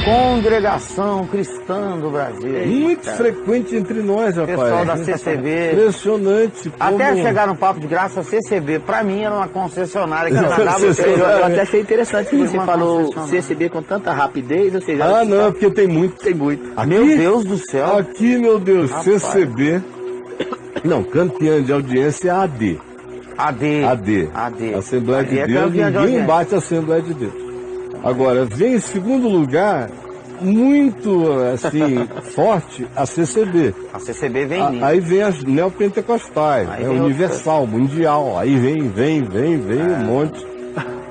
Congregação Cristã do Brasil. Muito frequente entre nós, rapaz. Pessoal da CCB. Impressionante. Até chegar no Papo de Graça, a CCB, pra mim, era uma concessionária que pagava o Eu até achei interessante que você falou CCB com tanta rapidez, ou seja... Ah, não, porque tem muito. Tem muito. Aqui, Meu Deus do céu. Aqui, meu Deus, Rapaz. CCB. Não, campeã de audiência é AD. AD. Assembleia de é Deus, campeã de ninguém audiência. bate a Assembleia de Deus. Agora, vem em segundo lugar, muito, assim, forte, a CCB. A CCB vem Aí vem as neopentecostais, Aí né, vem Universal, Mundial. Aí vem um monte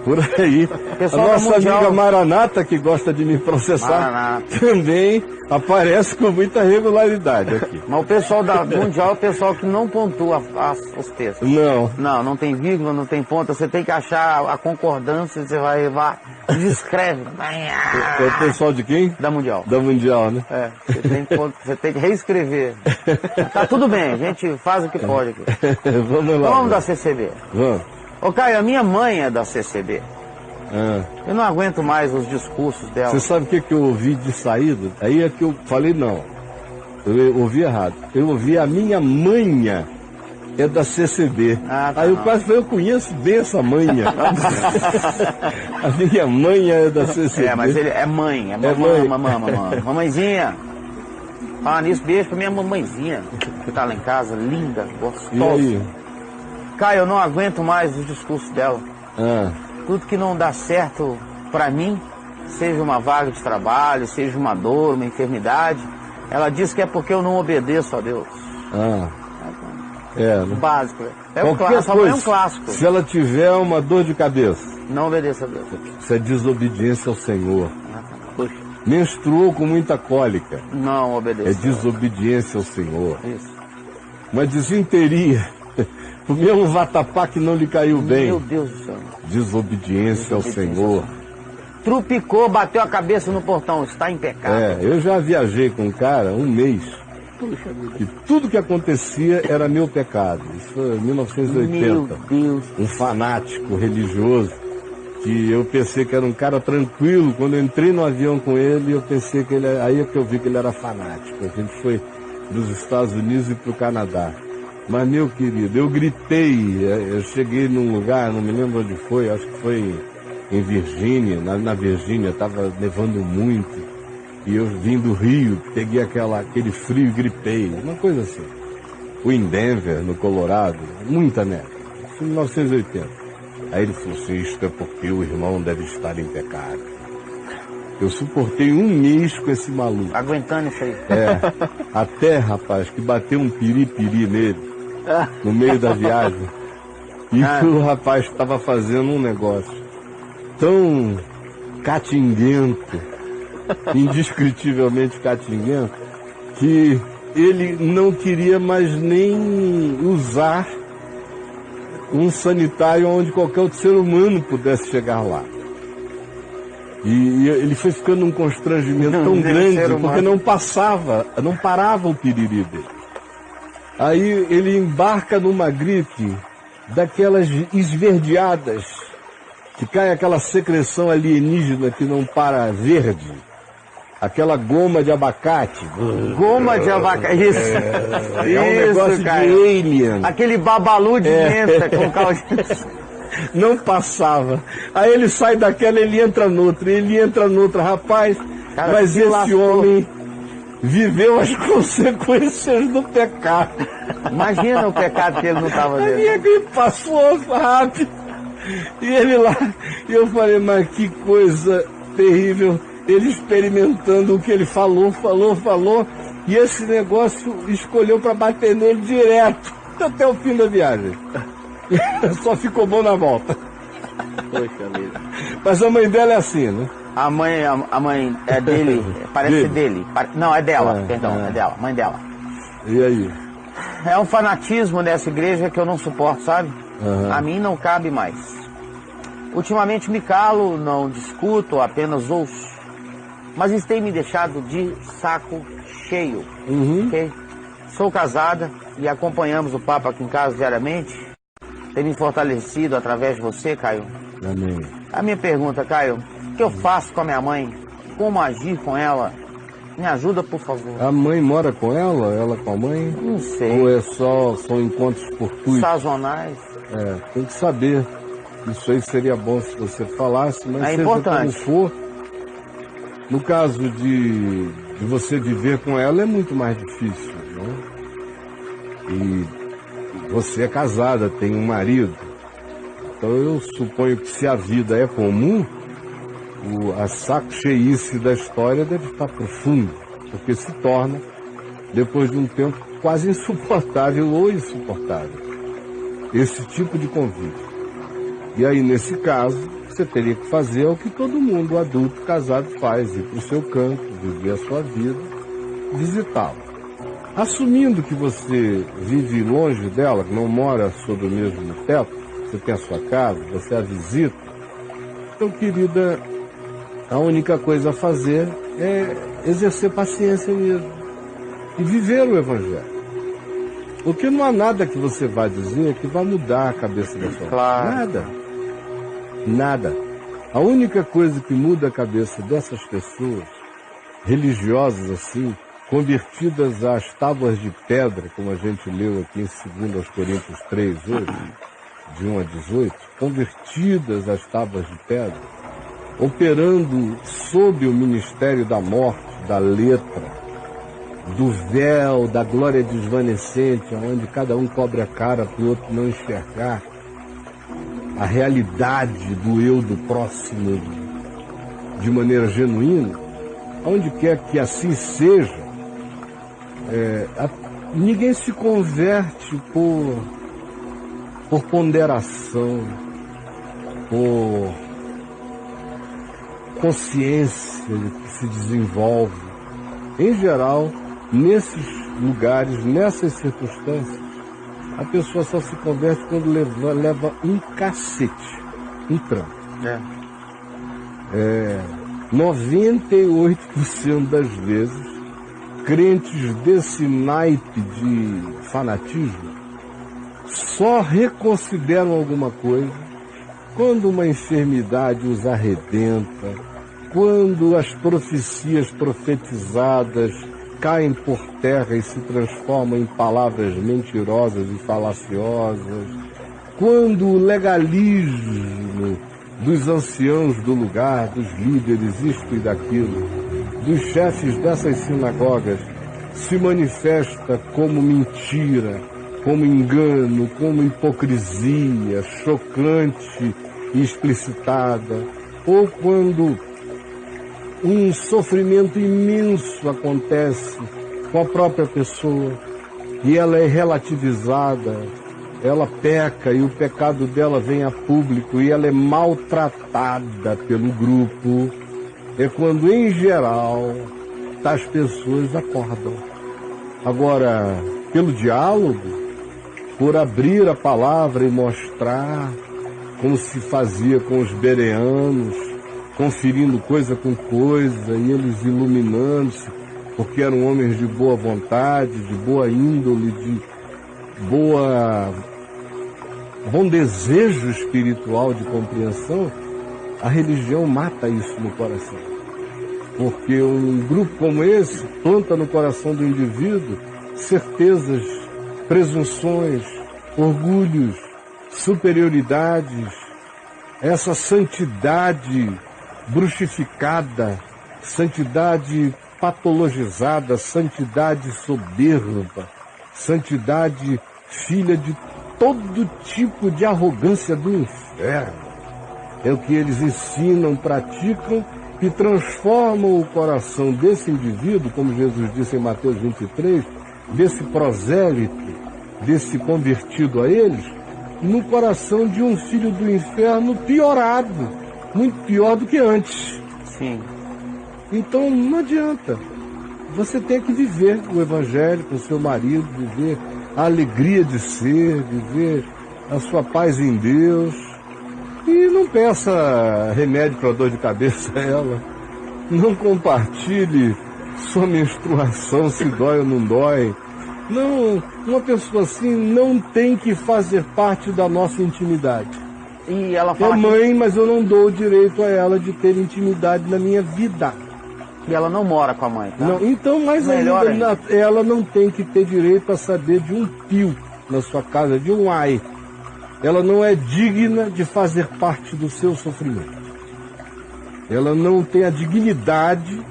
por aí. A Pessoal da nossa Mundial- amiga Maranata, que gosta de me processar, Maranata. também aparece com muita regularidade aqui. Mas o pessoal da Mundial é o pessoal que não pontua os textos. Não. Não tem vírgula, não tem ponta. Você tem que achar a concordância, você vai levar, descreve. É o pessoal de quem? Da Mundial. Da Mundial, né? É, você tem que reescrever. Tá tudo bem, a gente faz o que pode aqui. Vamos lá. Vamos da CCB. Vamos. Ô Caio, a minha mãe é da CCB. Ah. Eu não aguento mais os discursos dela. Você sabe o que eu ouvi de saída? Aí é que eu falei, não. Eu ouvi errado. Eu ouvi a minha manha é da CCB. Ah, tá, Aí eu não. quase falei, eu conheço bem essa manha. A minha manha é da CCB. É, mas ele é mãe, mamãezinha. Fala nisso, beijo pra minha mamãezinha, que tá lá em casa, linda, E gostosa. aí? Caio, eu não aguento mais os discursos dela. Ah, Tudo que não dá certo pra mim, seja uma vaga de trabalho, seja uma dor, uma enfermidade, ela diz que é porque eu não obedeço a Deus. né? Básico. É um Qualquer clássico, é um coisa, clássico. se ela tiver uma dor de cabeça, Não obedeço a Deus. isso é desobediência ao Senhor. Puxa, Menstruou com muita cólica, não é obedeço. desobediência ao Senhor. Isso. Uma desinteria, comeu um vatapá que não lhe caiu bem, Meu Deus do céu. desobediência ao Senhor. Trupicou, bateu a cabeça no portão, está em pecado. Eu já viajei com um cara um mês, que tudo que acontecia era meu pecado. Isso foi em 1980. Meu Deus. Um fanático religioso, que eu pensei que era um cara tranquilo. Quando eu entrei no avião com ele, eu pensei que aí é que eu vi que ele era fanático. A gente foi dos Estados Unidos e para o Canadá. Mas, meu querido, eu gritei, eu cheguei num lugar, não me lembro onde foi, acho que foi em Virgínia, na Virgínia, estava nevando muito, e eu vim do Rio, peguei aquele frio e gripei, uma coisa assim. Fui em Denver, no Colorado, muita neve, isso em 1980. Aí ele falou assim, isto é porque o irmão deve estar em pecado. Eu suportei um mês com esse maluco. Aguentando isso aí. Até, rapaz, que bateu um piripiri nele, no meio da viagem. E o rapaz estava fazendo um negócio tão catinguento, indescritivelmente catinguento, que ele não queria mais nem usar um sanitário onde qualquer outro ser humano pudesse chegar lá. E ele foi ficando num constrangimento tão grande, porque não parava o piriri dele. Aí ele embarca numa gripe daquelas esverdeadas, que cai aquela secreção alienígena que não para verde, aquela goma de abacate. Goma de abacate, isso. É um negócio cara. de alien. Aquele babalu de menta com caldo. Não passava. Aí ele sai daquela, ele entra noutra. Rapaz, Cara, mas se esse lascou. homem viveu as consequências do pecado. Imagina o pecado que ele não estava A vendo. minha gripe passou rápido. E ele lá, e eu falei, mas que coisa terrível. Ele experimentando o que ele falou. E esse negócio escolheu para bater nele direto, até o fim da viagem. Só ficou bom na volta. Poxa vida. Mas a mãe dela é assim, né? A mãe é dele, parece dele. Não, é dela, perdão, é dela, mãe dela. E aí? É um fanatismo nessa igreja que eu não suporto, sabe? Uhum. A mim não cabe mais. Ultimamente me calo, não discuto, apenas ouço. Mas isso tem me deixado de saco cheio. Ok? Sou casada e acompanhamos o Papa aqui em casa diariamente. Tem me fortalecido através de você, Caio. Amém. A minha pergunta, Caio, o que eu faço com a minha mãe como agir com ela. Me ajuda, por favor. A mãe mora com ela? Ela com a mãe? Não sei. Ou são encontros fortuitos? Sazonais. Tem que saber. Isso aí seria bom se você falasse, mas é seja importante. como for, no caso de você viver com ela é muito mais difícil, né? E você é casada, tem um marido. Então eu suponho que se a vida é comum, a saco cheice da história deve estar profundo, porque se torna, depois de um tempo, quase insuportável ou insuportável esse tipo de convívio. E aí, nesse caso, você teria que fazer o que todo mundo adulto casado faz, ir para o seu canto, viver a sua vida, visitá-la. Assumindo que você vive longe dela, que não mora sob o mesmo teto, você tem a sua casa, você a visita, então, querida, a única coisa a fazer é exercer paciência mesmo e viver o Evangelho. Porque não há nada que você vai dizer que vai mudar a cabeça da sua Claro. Nada. Nada. A única coisa que muda a cabeça dessas pessoas, religiosas assim, convertidas às tábuas de pedra, como a gente leu aqui em 2 Coríntios 3 hoje, de 1 a 18, convertidas às tábuas de pedra, operando sob o ministério da morte, da letra, do véu, da glória desvanecente, onde cada um cobre a cara para o outro não enxergar a realidade do eu do próximo de maneira genuína, onde quer que assim seja, ninguém se converte por ponderação, por consciência que se desenvolve. Em geral, nesses lugares, nessas circunstâncias, a pessoa só se converte quando leva um cacete, um tranco. 98% das vezes, crentes desse naipe de fanatismo só reconsideram alguma coisa quando uma enfermidade os arrebenta, quando as profecias profetizadas caem por terra e se transformam em palavras mentirosas e falaciosas, quando o legalismo dos anciãos do lugar, dos líderes, isto e daquilo, dos chefes dessas sinagogas, se manifesta como mentira, como engano, como hipocrisia chocante e explicitada, ou quando um sofrimento imenso acontece com a própria pessoa e ela é relativizada, ela peca e o pecado dela vem a público e ela é maltratada pelo grupo, é quando, em geral, tais pessoas acordam. Agora, pelo diálogo, por abrir a palavra e mostrar, como se fazia com os bereanos, conferindo coisa com coisa, e eles iluminando-se, porque eram homens de boa vontade, de boa índole, de bom desejo espiritual de compreensão, a religião mata isso no coração. Porque um grupo como esse planta no coração do indivíduo certezas, presunções, orgulhos, superioridades, essa santidade bruxificada, santidade patologizada, santidade soberba, santidade filha de todo tipo de arrogância do inferno. É o que eles ensinam, praticam e transformam o coração desse indivíduo, como Jesus disse em Mateus 23, desse prosélito, desse convertido a eles, no coração de um filho do inferno piorado, muito pior do que antes. Sim. Então não adianta. Você tem que viver o Evangelho com seu marido, viver a alegria de ser, viver a sua paz em Deus. E não peça remédio para dor de cabeça a ela. Não compartilhe sua menstruação, se dói ou não dói. Não, uma pessoa assim não tem que fazer parte da nossa intimidade. E ela fala É mãe, mas eu não dou o direito a ela de ter intimidade na minha vida. E ela não mora com a mãe, tá? Não, então, mais Melhor ainda, ela não tem que ter direito a saber de um pio na sua casa, de um ai. Ela não é digna de fazer parte do seu sofrimento. Ela não tem a dignidade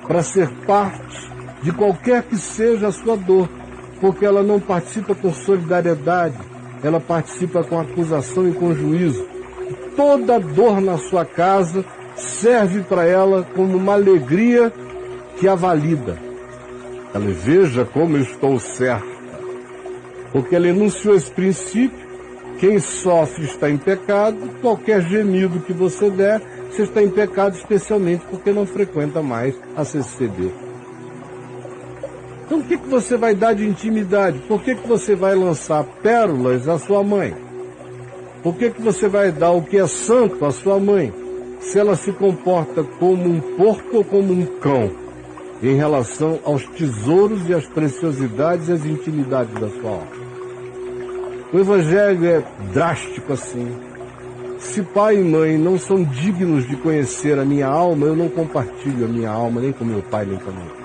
para ser parte de qualquer que seja a sua dor, porque ela não participa com solidariedade, ela participa com acusação e com juízo. Toda dor na sua casa serve para ela como uma alegria que a valida. Ela veja como eu estou certa, porque ela enunciou esse princípio: quem sofre está em pecado, qualquer gemido que você der, você está em pecado, especialmente porque não frequenta mais a CCB. Então o que você vai dar de intimidade? Por que você vai lançar pérolas à sua mãe? Por que você vai dar o que é santo à sua mãe, se ela se comporta como um porco ou como um cão em relação aos tesouros e às preciosidades e às intimidades da sua alma? O Evangelho é drástico assim. Se pai e mãe não são dignos de conhecer a minha alma, eu não compartilho a minha alma nem com meu pai nem com a minha mãe.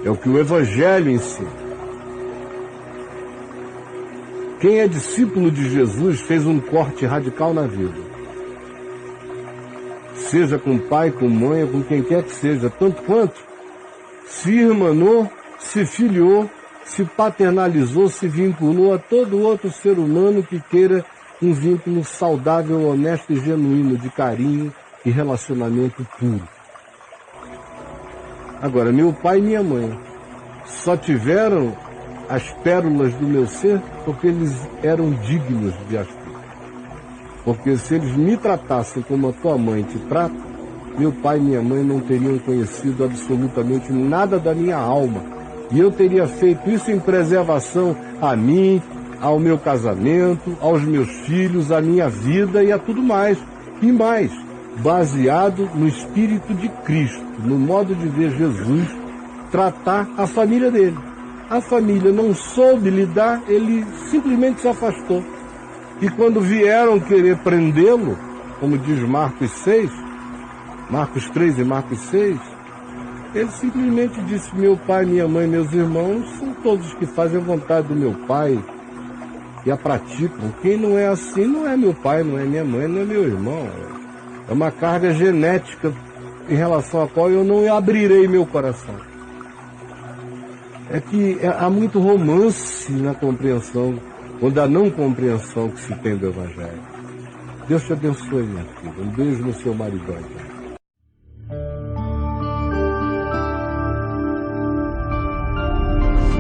É o que o Evangelho ensina. Quem é discípulo de Jesus fez um corte radical na vida. Seja com pai, com mãe, ou com quem quer que seja, tanto quanto se irmanou, se filiou, se paternalizou, se vinculou a todo outro ser humano que queira um vínculo saudável, honesto e genuíno de carinho e relacionamento puro. Agora, meu pai e minha mãe só tiveram as pérolas do meu ser porque eles eram dignos de as ter. Porque se eles me tratassem como a tua mãe te trata, meu pai e minha mãe não teriam conhecido absolutamente nada da minha alma. E eu teria feito isso em preservação a mim, ao meu casamento, aos meus filhos, à minha vida e a tudo mais. E mais, baseado no Espírito de Cristo, no modo de ver Jesus tratar a família dele. A família não soube lidar, ele simplesmente se afastou. E quando vieram querer prendê-lo, como diz Marcos 6, Marcos 3 e Marcos 6, ele simplesmente disse: meu pai, minha mãe, meus irmãos são todos que fazem a vontade do meu pai e a praticam. Quem não é assim não é meu pai, não é minha mãe, não é meu irmão. É uma carga genética em relação à qual eu não abrirei meu coração. É que há muito romance na compreensão, ou da não compreensão que se tem do Evangelho. Deus te abençoe, minha filha. Um beijo no seu maridão.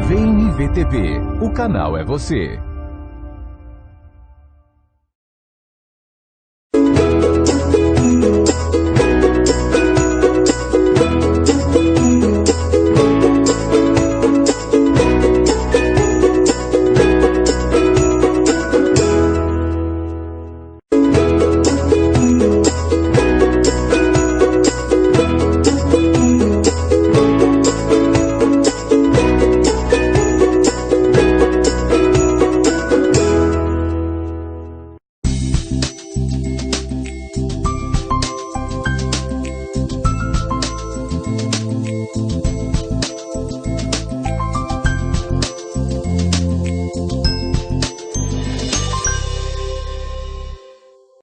Vem IVTV, o canal é você.